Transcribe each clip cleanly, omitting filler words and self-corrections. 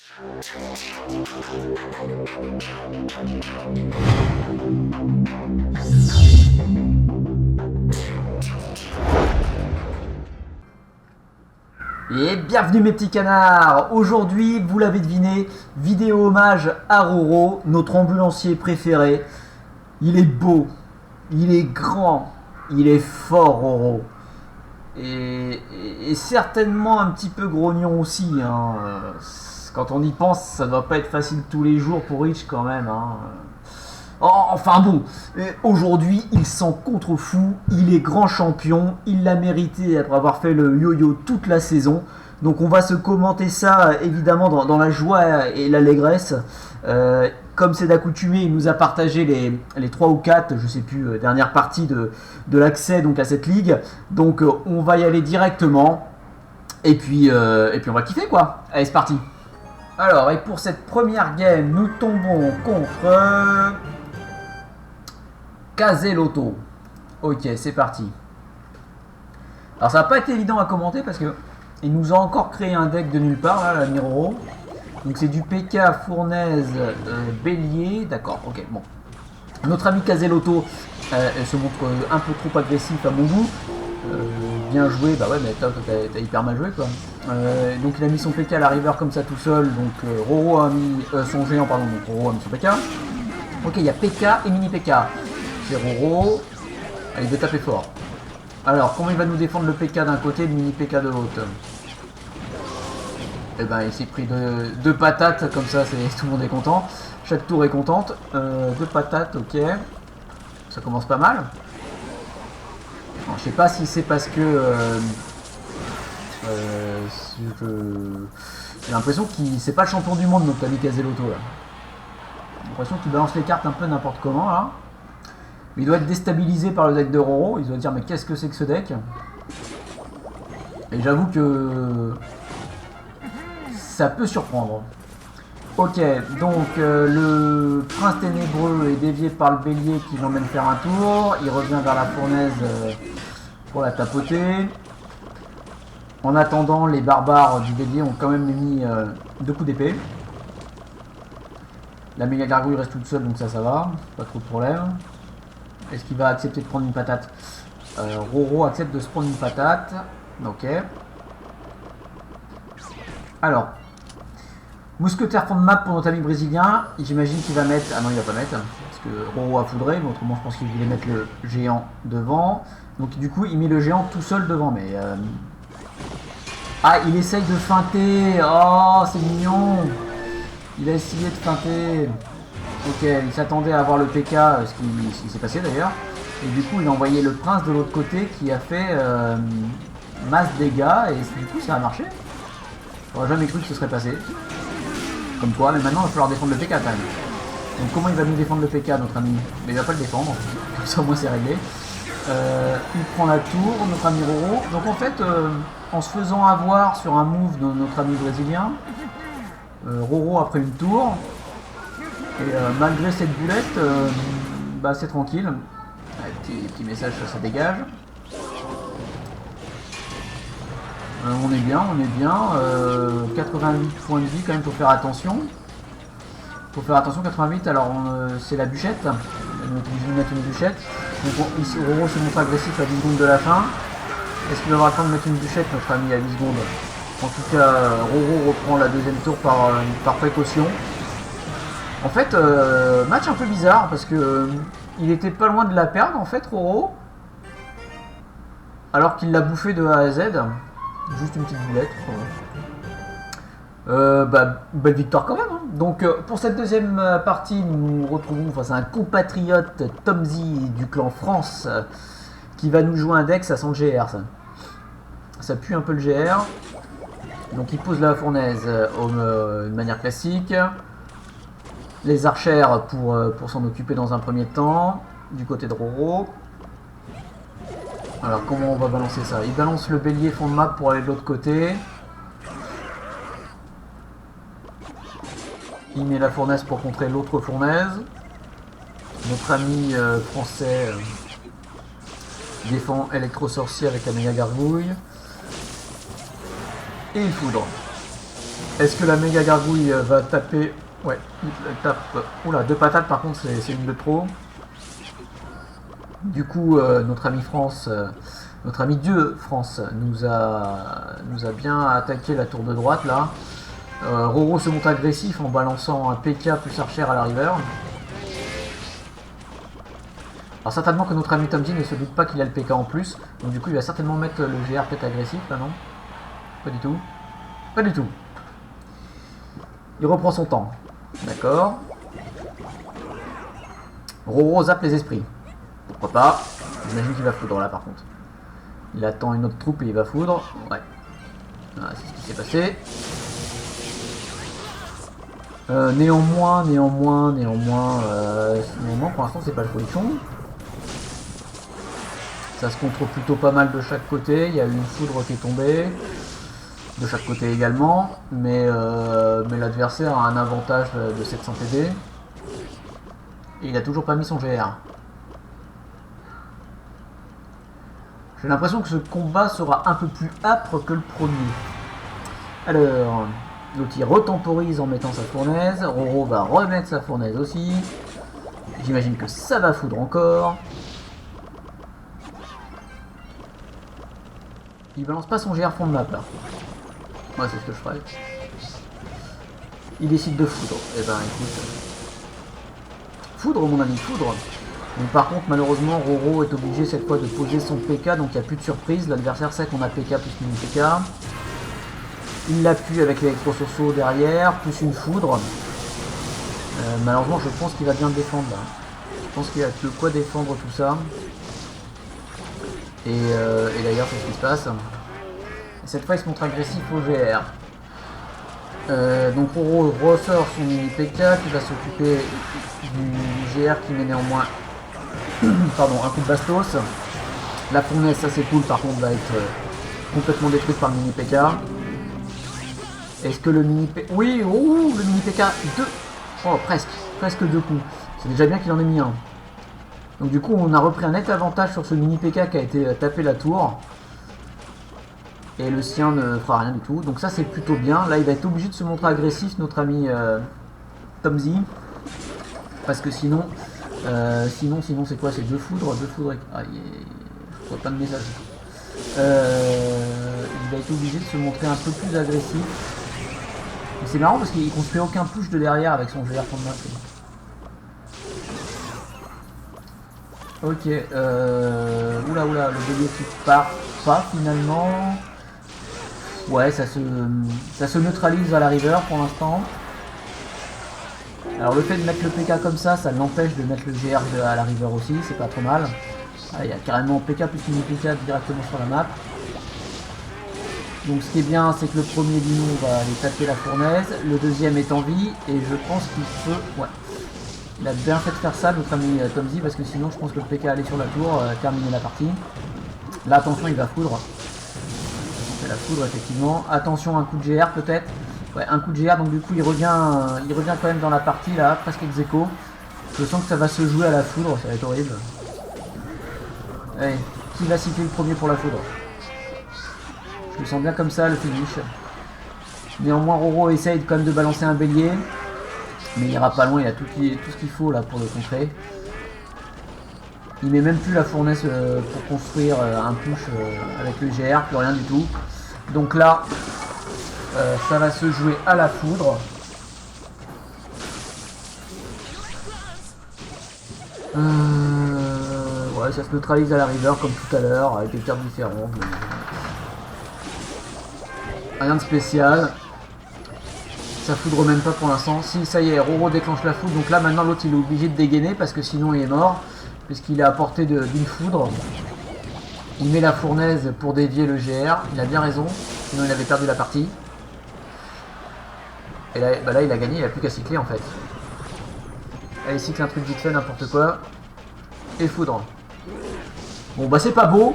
Et bienvenue mes petits canards. Aujourd'hui, vous l'avez deviné, vidéo hommage à Roro, notre ambulancier préféré. Il est beau, il est grand, il est fort Roro. Et certainement un petit peu grognon aussi. Hein. Quand on y pense, ça doit pas être facile tous les jours pour Rich quand même. Hein. Enfin bon, aujourd'hui il s'en contrefou, il est grand champion, il l'a mérité après avoir fait le yo-yo toute la saison. Donc on va se commenter ça évidemment dans la joie et l'allégresse. Comme c'est d'accoutumé, il nous a partagé les 3 ou 4, je sais plus, dernières parties de l'accès donc à cette ligue. Donc on va y aller directement. Et puis on va kiffer quoi. Allez c'est parti. Alors et pour cette première game, nous tombons contre Caselotto. Ok, c'est parti. Alors ça va pas être évident à commenter parce que il nous a encore créé un deck de nulle part là, la Miroro. Donc c'est du PK, Fournaise, Bélier. D'accord, ok, bon. Notre ami Caselotto se montre un peu trop agressif à mon goût. Bien joué, bah ouais, mais t'as hyper mal joué quoi. Donc il a mis son PK à la river comme ça tout seul. Donc Roro a mis son géant, pardon, donc Roro a mis son PK. Ok, il y a PK et mini PK. C'est Roro. Allez, il veut taper fort. Alors, comment il va nous défendre le PK d'un côté et le mini PK de l'autre? Eh ben, il s'est pris deux patates, comme ça, tout le monde est content. Chaque tour est contente. 2 patates, ok. Ça commence pas mal. Alors, je sais pas si c'est parce que... j'ai l'impression qu'il c'est pas le champion du monde, notre ami Caselotto, là. J'ai l'impression qu'il balance les cartes un peu n'importe comment, là. Il doit être déstabilisé par le deck de Roro, il doit dire mais qu'est-ce que c'est que ce deck? Et j'avoue que ça peut surprendre. Ok, donc le prince ténébreux est dévié par le bélier qui l'emmène faire un tour, il revient vers la fournaise pour la tapoter. En attendant, les barbares du bélier ont quand même mis 2 coups d'épée. La méga gargouille reste toute seule donc ça va, pas trop de problème. Est-ce qu'il va accepter de prendre une patate? Roro accepte de se prendre une patate. Ok. Alors. Mousquetaire fond de map pour notre ami brésilien. J'imagine qu'il va mettre... Ah non, il va pas mettre. Parce que Roro a foudré. Mais autrement, je pense qu'il voulait mettre le géant devant. Donc du coup, il met le géant tout seul devant. Mais... Ah, il essaye de feinter. Oh, c'est mignon. Il a essayé de feinter. Ok, il s'attendait à avoir le PK, ce qui s'est passé d'ailleurs. Et du coup, il a envoyé le prince de l'autre côté qui a fait masse dégâts. Et du coup, ça a marché. J'aurais jamais cru que ce serait passé. Comme quoi, mais maintenant, il va falloir défendre le PK quand même. Donc comment il va nous défendre le PK, notre ami? Mais il va pas le défendre. Comme ça, au moins, c'est réglé. Il prend la tour, notre ami Roro. Donc en fait, en se faisant avoir sur un move de notre ami brésilien, Roro a pris une tour. Et malgré cette boulette, bah c'est tranquille. Petit message, ça dégage. On est bien, 88 points de vie quand même, faut faire attention. 88, alors c'est la bûchette. On va mettre une bûchette. Donc ici Roro se montre agressif à 10 secondes de la fin. Est-ce qu'il va avoir le temps de mettre une bûchette, notre ami, à 10 secondes? En tout cas, Roro reprend la deuxième tour par précaution. En fait, match un peu bizarre parce que il était pas loin de la perdre en fait, Roro. Alors qu'il l'a bouffé de A à Z. Juste une petite boulette. Belle victoire quand même. Hein. Donc pour cette deuxième partie, nous nous retrouvons face à un compatriote Tomzy du clan France qui va nous jouer un deck, ça sent le GR ça. Ça pue un peu le GR. Donc il pose la fournaise de manière classique. Les archères pour s'en occuper dans un premier temps, du côté de Roro. Alors comment on va balancer ça? Il balance le bélier fond de map pour aller de l'autre côté. Il met la fournaise pour contrer l'autre fournaise. Notre ami français défend électro-sorcier avec la méga gargouille. Et il foudre. Est-ce que la méga gargouille va taper? Ouais, elle tape. Oula, 2 patates par contre, c'est une de trop. Du coup, notre ami France, notre ami Dieu France, nous a bien attaqué la tour de droite là. Roro se montre agressif en balançant un PK plus Archer à la river. Alors certainement que notre ami Tomzi ne se doute pas qu'il a le PK en plus, donc du coup il va certainement mettre le GR peut-être agressif là, non? Pas du tout. Pas du tout. Il reprend son temps. D'accord. Roro zappe les esprits. Pourquoi pas? J'imagine qu'il va foudre là par contre. Il attend une autre troupe et il va foudre. Ouais. Voilà, c'est ce qui s'est passé. Néanmoins, pour l'instant c'est pas le folichon. Ça se contrôle plutôt pas mal de chaque côté. Il y a eu une foudre qui est tombée. De chaque côté également. Mais l'adversaire a un avantage de 700 TD. Et il a toujours pas mis son GR. J'ai l'impression que ce combat sera un peu plus âpre que le premier. Alors, l'autre il retemporise en mettant sa fournaise. Roro va remettre sa fournaise aussi. J'imagine que ça va foudre encore. Il balance pas son GR fond de map là. Moi c'est ce que je ferais. Il décide de foudre. Eh ben écoute. Foudre mon ami, foudre. Donc par contre malheureusement Roro est obligé cette fois de poser son PK, donc il n'y a plus de surprise. L'adversaire sait qu'on a PK plus mini PK. Il l'appuie avec l'électro-sourceau derrière, plus une foudre. Malheureusement je pense qu'il va bien défendre là. Je pense qu'il a de quoi défendre tout ça. Et d'ailleurs c'est ce qui se passe. Et cette fois il se montre agressif au GR. Donc Roro ressort son mini PK qui va s'occuper du GR qui met néanmoins pardon, un coup de bastos. La fournaise, ça c'est cool, par contre va être complètement détruite par le mini PK. Est-ce que le mini PK... Oui, oh, le mini PK 2. Oh, presque 2 coups. C'est déjà bien qu'il en ait mis un. Donc du coup on a repris un net avantage sur ce mini PK qui a été tapé la tour. Et le sien ne fera rien du tout. Donc ça c'est plutôt bien. Là il va être obligé de se montrer agressif, notre ami Tomzi. Parce que sinon c'est quoi? C'est 2 foudres, Ah, je vois pas de message. Il va être obligé de se montrer un peu plus agressif. C'est marrant parce qu'il construit aucun push de derrière avec son GR fond de map. Ok, oula, le bélier qui part pas finalement. Ouais, ça se neutralise à la river pour l'instant. Alors le fait de mettre le PK comme ça l'empêche de mettre le GR à la river aussi, c'est pas trop mal. Ah, il y a carrément PK plus mini PK directement sur la map. Donc ce qui est bien, c'est que le premier Dino va aller taper la fournaise, le deuxième est en vie, et je pense qu'il peut... Ouais. Il a bien fait de faire ça, notre ami Tomzi, parce que sinon je pense que le PK allait sur la tour, terminer la partie. Là attention, il va foudre. C'est la foudre effectivement. Attention, un coup de GR peut-être. Ouais, un coup de GR, donc du coup il revient quand même dans la partie là, presque ex aequo. Je sens que ça va se jouer à la foudre, ça va être horrible. Allez, qui va citer le premier pour la foudre? Je le sens bien comme ça, le finish. Néanmoins, Roro essaye quand même de balancer un bélier. Mais il ira pas loin, il a tout ce qu'il faut là pour le contrer. Il met même plus la fournaise pour construire un push avec le GR, plus rien du tout. Donc là, ça va se jouer à la foudre. Ouais, ça se neutralise à la river comme tout à l'heure, avec des cartes différentes. Mais... rien de spécial. Ça foudre même pas pour l'instant. Si, ça y est, Roro déclenche la foudre. Donc là, maintenant, l'autre, il est obligé de dégainer parce que sinon, il est mort. Puisqu'il est à portée d'une foudre. Il met la fournaise pour dévier le GR. Il a bien raison. Sinon, il avait perdu la partie. Et là, bah là il a gagné. Il a plus qu'à cycler, en fait. Allez, cycle un truc vite fait, n'importe quoi. Et foudre. Bon, bah, c'est pas beau.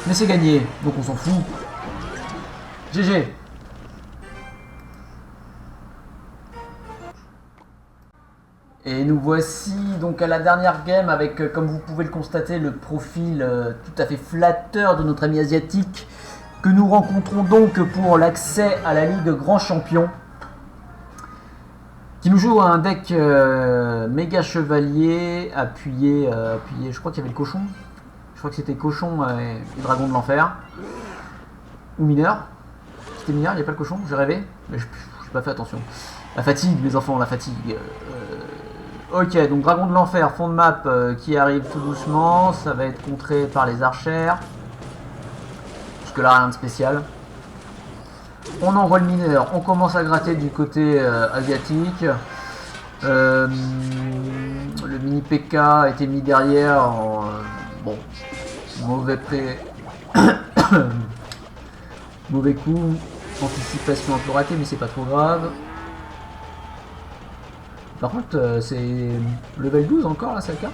Mais c'est gagné. Donc, on s'en fout. GG. Et nous voici donc à la dernière game avec, comme vous pouvez le constater, le profil tout à fait flatteur de notre ami asiatique. que nous rencontrons donc pour l'accès à la Ligue Grand Champion, qui nous joue un deck méga chevalier appuyé, je crois qu'il y avait le cochon, je crois que c'était cochon et dragon de l'enfer, ou mineur, c'était mineur, il n'y a pas le cochon, j'ai rêvé, mais je n'ai pas fait attention. La fatigue, les enfants, la fatigue. Ok, donc dragon de l'enfer, fond de map qui arrive tout doucement, ça va être contré par les archères. Jusque là rien de spécial. On envoie le mineur, on commence à gratter du côté asiatique. Le mini PK a été mis derrière. Bon, mauvais pré. Mauvais coup. Anticipation un peu ratée, mais c'est pas trop grave. Par contre, c'est level 12 encore là, cette carte.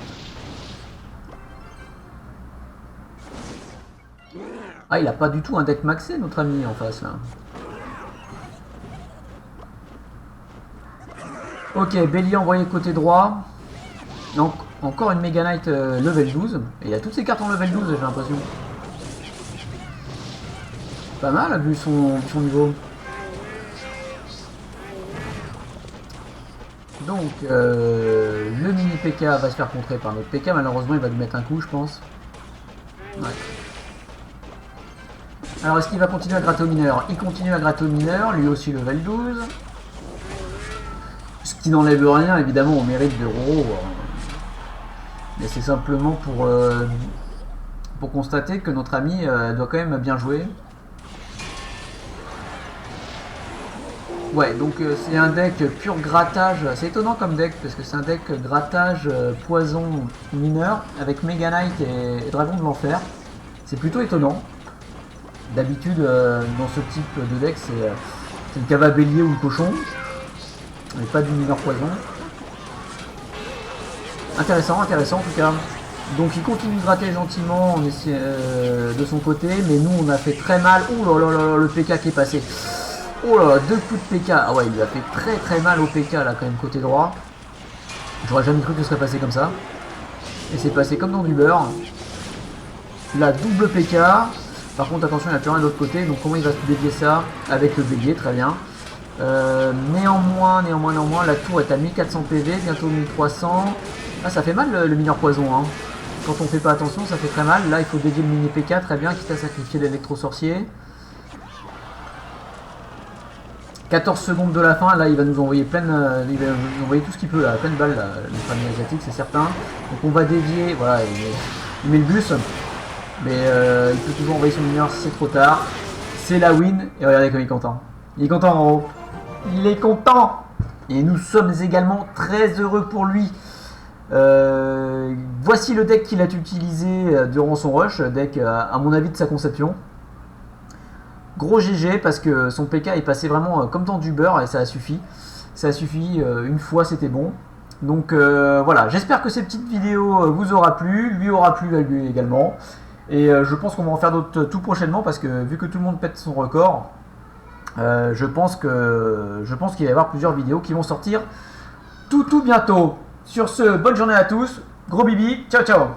Ah, il a pas du tout un deck maxé, notre ami en face là. Ok, Bélier envoyé côté droit. Donc, encore une Mega Knight level 12. Et il a toutes ses cartes en level 12, j'ai l'impression. Pas mal, vu son niveau. Donc, le mini PK va se faire contrer par notre PK. Malheureusement, il va lui mettre un coup, je pense. Ouais. Alors, est-ce qu'il va continuer à gratter au mineur? Il continue à gratter au mineur, lui aussi level 12. Ce qui n'enlève rien, évidemment, au mérite de Roro. Mais c'est simplement pour constater que notre ami doit quand même bien jouer. Ouais, donc c'est un deck pur grattage. C'est étonnant comme deck, parce que c'est un deck grattage poison mineur, avec Mega Knight et Dragon de l'Enfer. C'est plutôt étonnant. D'habitude, dans ce type de deck, c'est le Cava Bélier ou le Cochon, mais pas du mineur poison. Intéressant, intéressant en tout cas. Donc il continue de gratter gentiment de son côté, mais nous on a fait très mal. Oh là là là, le PK qui est passé. Oh là là, 2 coups de PK. Ah ouais, il lui a fait très très mal au PK là quand même côté droit. J'aurais jamais cru que ce serait passé comme ça. Et c'est passé comme dans du beurre. La double PK. Par contre attention, il n'y a plus rien de l'autre côté. Donc comment il va se dévier ça? Avec le bélier, très bien. Néanmoins, la tour est à 1400 PV, bientôt 1300. Ah, ça fait mal le mineur poison, hein. Quand on fait pas attention, ça fait très mal. Là, il faut dédier le mini PK, très bien, quitte à sacrifier l'électro-sorcier. 14 secondes de la fin, là il va nous envoyer il va nous envoyer tout ce qu'il peut, là, plein de balles, là, le famille asiatique, c'est certain. Donc on va dévier, voilà, il met le bus, mais il peut toujours envoyer son mineur si c'est trop tard. C'est la win, et regardez comme il est content. Il est content en haut. Il est content. Et nous sommes également très heureux pour lui. Voici le deck qu'il a utilisé durant son rush, deck à mon avis de sa conception. Gros GG parce que son PK est passé vraiment comme dans du beurre et ça a suffi. Ça a suffi, une fois c'était bon. Donc voilà, j'espère que ces petites vidéos vous aura plu, lui aura plu également. Et je pense qu'on va en faire d'autres tout prochainement parce que vu que tout le monde pète son record, je pense qu'il va y avoir plusieurs vidéos qui vont sortir tout bientôt. Sur ce, bonne journée à tous, gros bibi, ciao ciao.